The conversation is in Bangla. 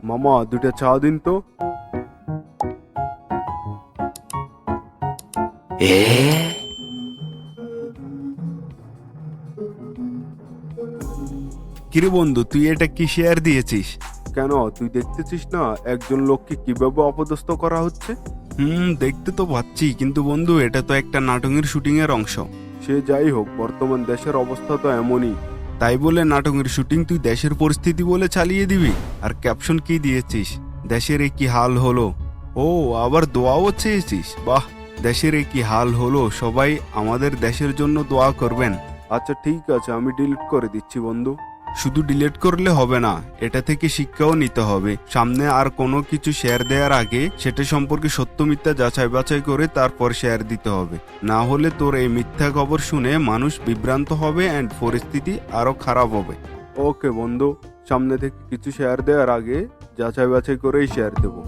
মামা দুটা চা দিন তো। কিরে বন্ধু, তুই এটা কি শেয়ার দিয়েছিস? কেন, তুই দেখতেছিস না একজন লোককে কিভাবে অপদস্থ করা হচ্ছে? দেখতে তো পাচ্ছি, কিন্তু বন্ধু এটা তো একটা নাটকের শুটিং এর অংশ। সে যাই হোক, বর্তমান দেশের অবস্থা তো এমনই। তাই বলে নাটকের শুটিং তুই দেশের পরিস্থিতি বলে চালিয়ে দিবি? আর ক্যাপশন কি দিয়েছিস? দেশের এ কি হাল হলো। ও, আবার দোয়াও চেয়েছিস? বাহ, দেশের এ কি হাল হলো, সবাই আমাদের দেশের জন্য দোয়া করবেন। আচ্ছা ঠিক আছে, আমি ডিলিট করে দিচ্ছি বন্ধু। শুধু ডিলিট করলে হবে না, এটা থেকে শিক্ষাও নিতে হবে। সামনে আর কোনো কিছু শেয়ার দেওয়ার আগে সেটা সম্পর্কে সত্য মিথ্যা যাচাই বাছাই করে তারপর শেয়ার দিতে হবে। না হলে তোর এই মিথ্যা খবর শুনে মানুষ বিভ্রান্ত হবে এন্ড পরিস্থিতি আরো খারাপ হবে। ওকে বন্ধু, সামনে থেকে কিছু শেয়ার দেওয়ার আগে যাচাই বাছাই করেই শেয়ার দেবো।